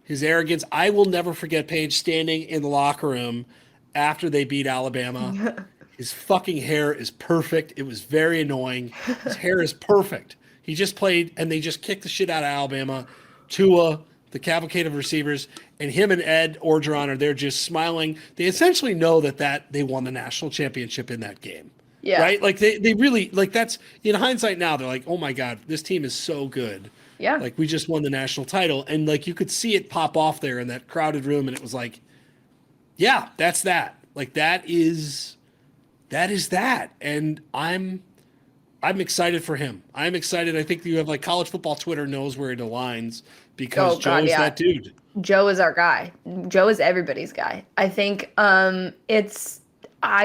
his arrogance. I will never forget Paige standing in the locker room after they beat Alabama. His fucking hair is perfect. It was very annoying. His hair is perfect. He just played, and they just kicked the shit out of Alabama. Tua, the cavalcade of receivers, and him and Ed Orgeron are there just smiling. They essentially know that they won the national championship in that game. Yeah. Right? Like they really, like, that's in hindsight now, they're like, oh my God, this team is so good. Yeah. Like, we just won the national title. And like, you could see it pop off there in that crowded room. And it was like, yeah, that's that. Like, that is that. And I'm excited for him. I'm excited. I think you have like college football Twitter knows where it aligns because Joe is that dude. Joe is our guy. Joe is everybody's guy. I think I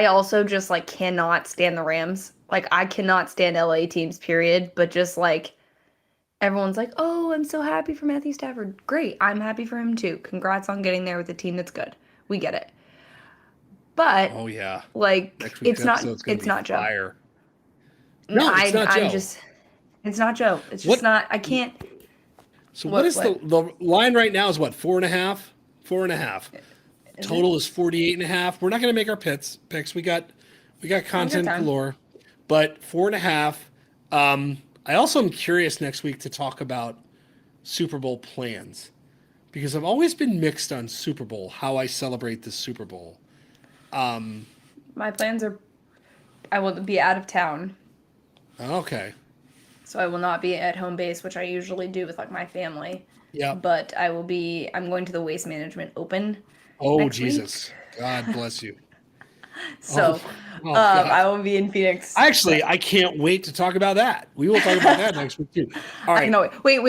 also just like cannot stand the Rams. Like, I cannot stand LA teams, period. But just like everyone's like, oh, I'm so happy for Matthew Stafford. Great. I'm happy for him too. Congrats on getting there with a team that's good. We get it. But oh yeah, like it's not Joe. Fire. No, it's not Joe. It's not Joe. It's just not. I can't. So what is the line right now? Is what, 4.5? 4.5. Total is 48.5. We're not going to make our picks. We got content galore, but 4.5. I also am curious next week to talk about Super Bowl plans because I've always been mixed on Super Bowl, how I celebrate the Super Bowl. My plans are, I will be out of town. Okay. So I will not be at home base, which I usually do with like my family. Yeah. But I'm going to the Waste Management Open. Oh, Jesus. Week. God bless you. So I will be in Phoenix. Actually, I can't wait to talk about that. We will talk about that next week too. All right. No, wait.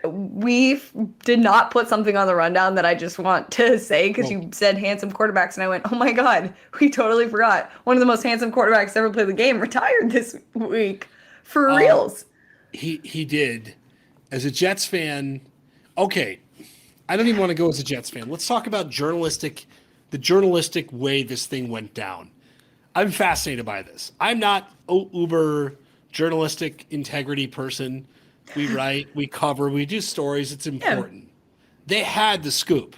We did not put something on the rundown that I just want to say because you said handsome quarterbacks, and I went, oh my God, we totally forgot. One of the most handsome quarterbacks to ever play the game retired this week. For reals. He did. As a Jets fan, okay, I don't even want to go as a Jets fan. Let's talk about the journalistic way this thing went down. I'm fascinated by this. I'm not uber journalistic integrity person. We write, we cover, we do stories. It's important. Yeah. They had the scoop.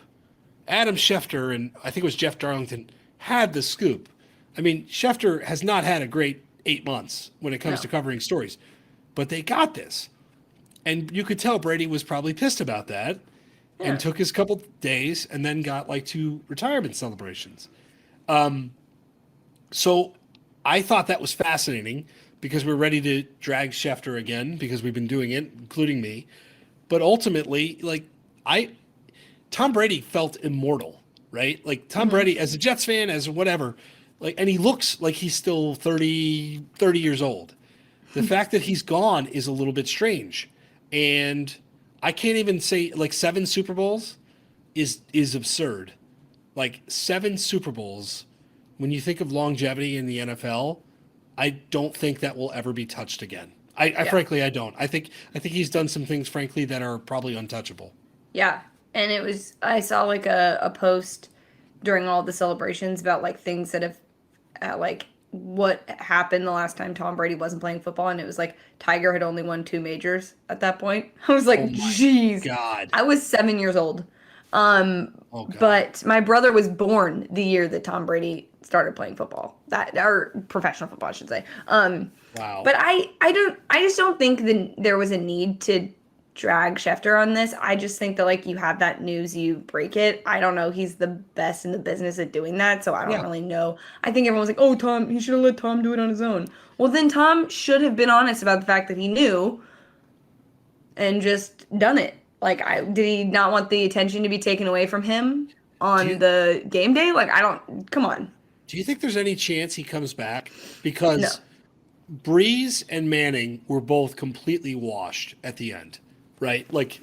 Adam Schefter and I think it was Jeff Darlington had the scoop. I mean, Schefter has not had a great 8 months when it comes to covering stories, but they got this. And you could tell Brady was probably pissed about that and took his couple days and then got like 2 retirement celebrations. So I thought that was fascinating because we're ready to drag Schefter again because we've been doing it, including me. But ultimately, like Tom Brady felt immortal, right? Like Tom Brady, as a Jets fan, as whatever, like, and he looks like he's still 30 years old. The fact that he's gone is a little bit strange. And I can't even say like 7 Super Bowls is absurd. Like 7 Super Bowls, when you think of longevity in the NFL, I don't think that will ever be touched again. I frankly, I don't. I think he's done some things, frankly, that are probably untouchable. Yeah. And I saw like a post during all the celebrations about like things that have like what happened the last time Tom Brady wasn't playing football, and it was like Tiger had only won 2 majors at that point. I was like, jeez. God. I was 7 years old. But my brother was born the year that Tom Brady started playing football. Or professional football, I should say. Wow. But I just don't think there was a need to drag Schefter on this. I just think that like you have that news, you break it. I don't know. He's the best in the business at doing that, so I don't really know. I think everyone's like, oh, Tom, he should have let Tom do it on his own. Well, then Tom should have been honest about the fact that he knew and just done it. Like, did he not want the attention to be taken away from him on the game day? Like, come on. Do you think there's any chance he comes back? Because Breeze and Manning were both completely washed at the end, right? Like,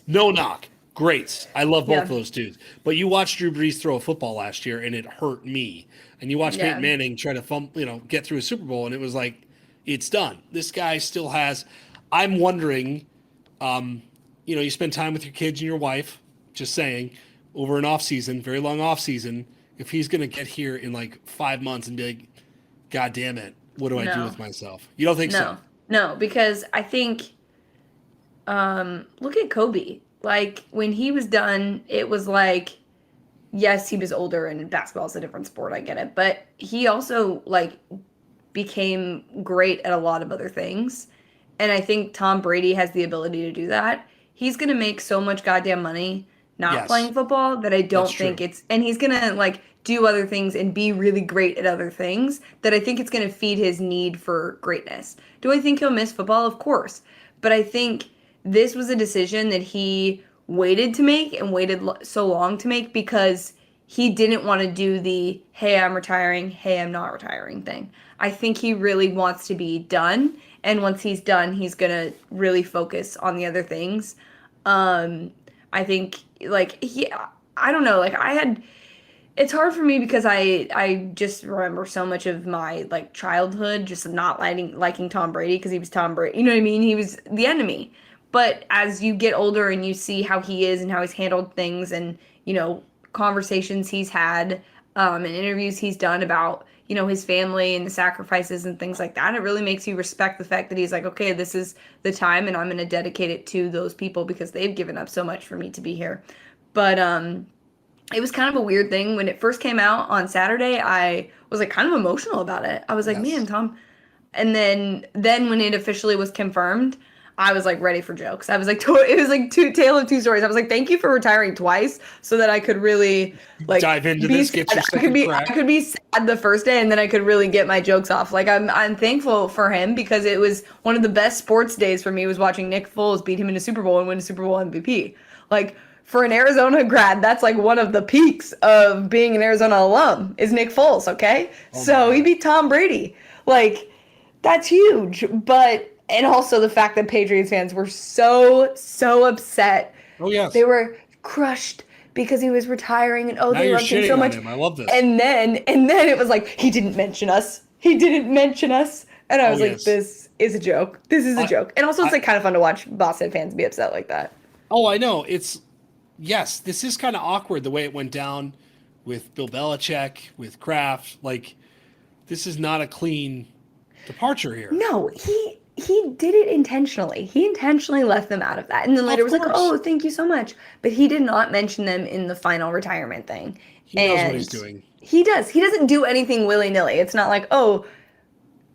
no knock. Greats. I love both of Yeah. those dudes. But you watched Drew Brees throw a football last year, and it hurt me. And you watched Peyton Yeah. Manning try to get through a Super Bowl, and it was like, it's done. This guy still has. I'm wondering, you spend time with your kids and your wife, just saying, over an off season, very long off season, if he's going to get here in like 5 months and be like, God damn it, what do I do No. with myself? You don't think so? No, because I think look at Kobe. Like when he was done, it was like yes, he was older and basketball is a different sport, I get it. But he also like became great at a lot of other things. And I think Tom Brady has the ability to do that. He's going to make so much goddamn money not Yes, playing football that I that's don't true. think and he's going to like do other things and be really great at other things that I think it's going to feed his need for greatness. Do I think he'll miss football? Of course. But I think this was a decision that he waited to make and waited so long to make because he didn't want to do the hey, I'm retiring, hey, I'm not retiring thing. I think he really wants to be done. And once he's done, he's going to really focus on the other things. I think like I don't know, like it's hard for me because I just remember so much of my like childhood just not liking Tom Brady because he was Tom Brady. You know what I mean? He was the enemy. But as you get older and you see how he is and how he's handled things and, conversations he's had and interviews he's done about, his family and the sacrifices and things like that, it really makes you respect the fact that he's like, okay, this is the time and I'm going to dedicate it to those people because they've given up so much for me to be here. But it was kind of a weird thing. When it first came out on Saturday, I was like kind of emotional about it. I was like, Yes. man, Tom. And then when it officially was confirmed, I was like ready for jokes. I was like, it was like tale of two stories. I was like, thank you for retiring twice so that I could really like Dive into be this, sad. get your I second crack. could be sad the first day and then I could really get my jokes off. Like I'm thankful for him because it was one of the best sports days for me was watching Nick Foles beat him in a Super Bowl and win a Super Bowl MVP. Like for an Arizona grad, that's like one of the peaks of being an Arizona alum is Nick Foles, okay? So he beat Tom Brady. Like that's huge. And also the fact that Patriots fans were so upset. Oh yes. They were crushed because he was retiring and Now they you're loved him shitting so on much. him. I love this. And then it was like he didn't mention us. He didn't mention us. And I was like, yes. this is a joke. This is a joke. And also it's like kind of fun to watch Boston fans be upset like that. Oh, I know. Yes, this is kind of awkward the way it went down with Bill Belichick, with Kraft. Like, this is not a clean departure here. No, he did it intentionally. He intentionally left them out of that. And then later was like, oh, thank you so much. But he did not mention them in the final retirement thing. He knows what he's doing. He does. He doesn't do anything willy-nilly. It's not like, oh,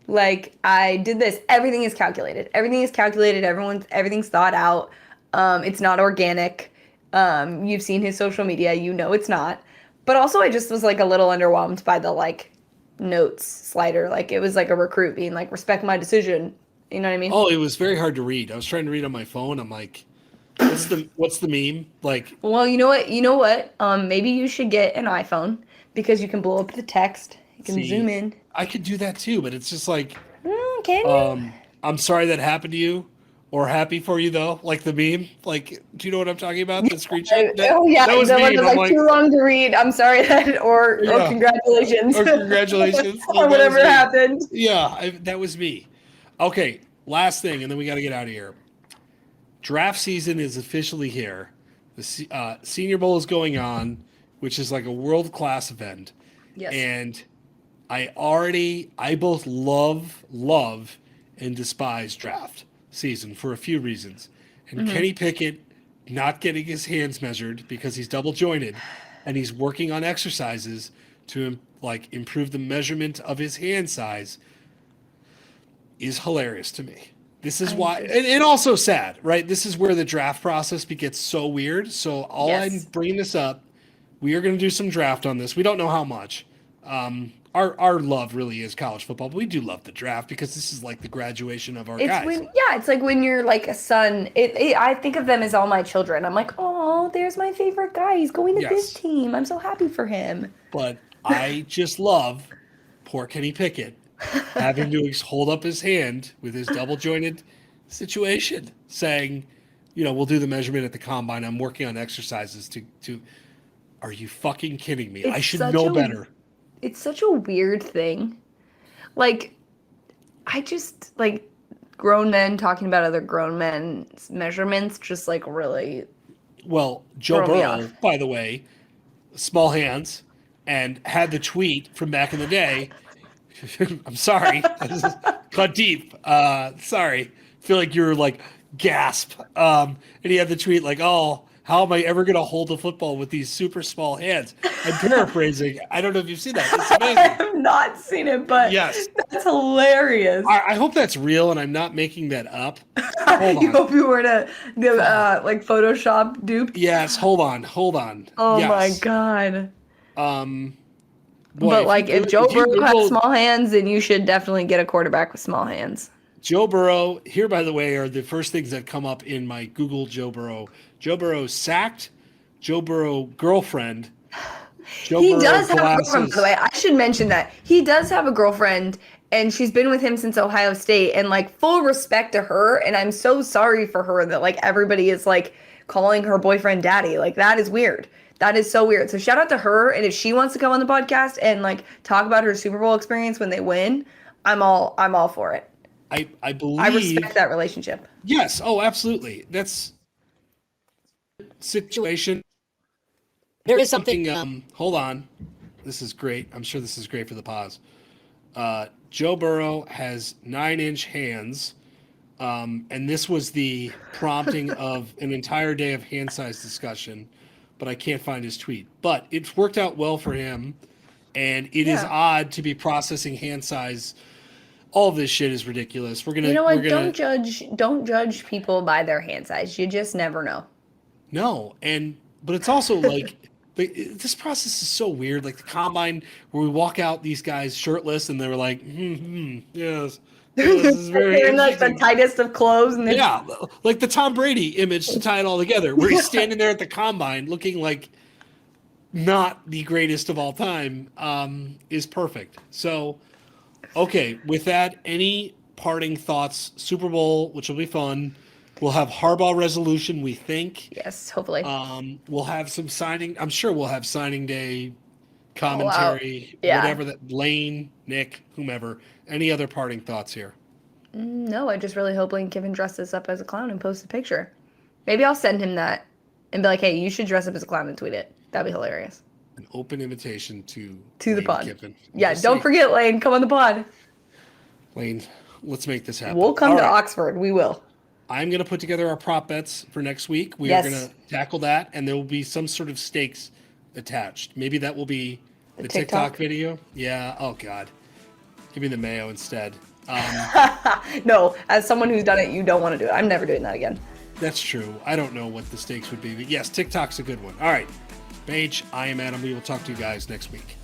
like I did this. Everything is calculated. Everything is calculated. Everything's thought out. It's not organic. You've seen his social media. It's not. But also I just was like a little underwhelmed by the like notes slider. Like it was like a recruit being like, respect my decision. You know what I mean? Oh, it was very hard to read. I was trying to read on my phone. I'm like, what's the meme? Like, well, you know what? Maybe you should get an iPhone because you can blow up the text. You can zoom in. I could do that too, but it's just like, can you? I'm sorry that happened to you, or happy for you though. Like the meme. Like, do you know what I'm talking about? The screenshot. That was the one that's like too long to read. I'm sorry that, or congratulations, or congratulations, or whatever happened. Yeah, that was me. Okay, last thing, and then we got to get out of here. Draft season is officially here. The Senior Bowl is going on, which is like a world-class event. Yes. And I both love and despise draft season for a few reasons. And Kenny Pickett not getting his hands measured because he's double jointed and he's working on exercises to improve the measurement of his hand size is hilarious to me. This is why, and also sad, right? This is where the draft process gets so weird. So I'm bringing this up. We are going to do some draft on this. We don't know how much. Our love really is college football, but we do love the draft because this is like the graduation of our guys. It's like when you're like a son. I think of them as all my children. I'm like, oh, there's my favorite guy. He's going to this team. I'm so happy for him. But I just love poor Kenny Pickett have him hold up his hand with his double jointed situation, saying, we'll do the measurement at the combine. I'm working on exercises to. Are you fucking kidding me? I should know better. It's such a weird thing. Like, I just, like, grown men talking about other grown men's measurements just, like, really. Well, Joe Burrow, by the way, small hands, and had the tweet from back in the day. I'm sorry. This is cut deep. Sorry. I feel like you're like, gasp. And he had the tweet like, oh, how am I ever going to hold a football with these super small hands? I'm paraphrasing. I don't know if you've seen that. It's amazing. I have not seen it, but yes, that's hilarious. I hope that's real and I'm not making that up. Hold on. You hope you were to like Photoshop dupe? Yes, hold on. Oh yes. my God. Boy, but like if Joe Burrow has small hands, then you should definitely get a quarterback with small hands. Joe Burrow, here by the way, are the first things that come up in my Google Joe Burrow. Joe Burrow sacked, Joe Burrow girlfriend. He does have a girlfriend, by the way. I should mention that. He does have a girlfriend, and she's been with him since Ohio State, and like full respect to her, and I'm so sorry for her that like everybody is like calling her boyfriend daddy. Like that is weird. That is so weird. So shout out to her, and if she wants to come on the podcast and like talk about her Super Bowl experience when they win, I'm all for it. I believe I respect that relationship. Yes. Oh, absolutely. That's situation. There is something. Hold on. This is great. I'm sure this is great for the pause. Joe Burrow has 9-inch hands, and this was the prompting of an entire day of hand size discussion. But I can't find his tweet. But it's worked out well for him, and it is odd to be processing hand size. All of this shit is ridiculous. We're gonna. You know what? Don't judge people by their hand size. You just never know. No, but it's also like this process is so weird. Like the combine, where we walk out these guys shirtless, and they were like, yes. This is very in like the tightest of clothes. And yeah, like the Tom Brady image to tie it all together, where he's standing there at the combine looking like not the greatest of all time, is perfect. So, okay, with that, any parting thoughts? Super Bowl, which will be fun. We'll have Harbaugh resolution, we think. Yes, hopefully. We'll have some signing. I'm sure we'll have signing day commentary, whatever that. Lane, Nick, whomever. Any other parting thoughts here? No, I just really hope Lane Kiffin dresses up as a clown and posts a picture. Maybe I'll send him that and be like, hey, you should dress up as a clown and tweet it. That'd be hilarious. An open invitation to the pod. Kiffin. Yeah, don't forget, Lane. Come on the pod. Lane, let's make this happen. We'll come to Oxford. We will. I'm going to put together our prop bets for next week. We are going to tackle that, and there will be some sort of stakes attached. Maybe that will be the TikTok video. Yeah. Oh, God. Give me the mayo instead. No, as someone who's done it, you don't want to do it. I'm never doing that again. That's true. I don't know what the stakes would be, but yes, TikTok's a good one. All right. Paige, I am Adam. We will talk to you guys next week.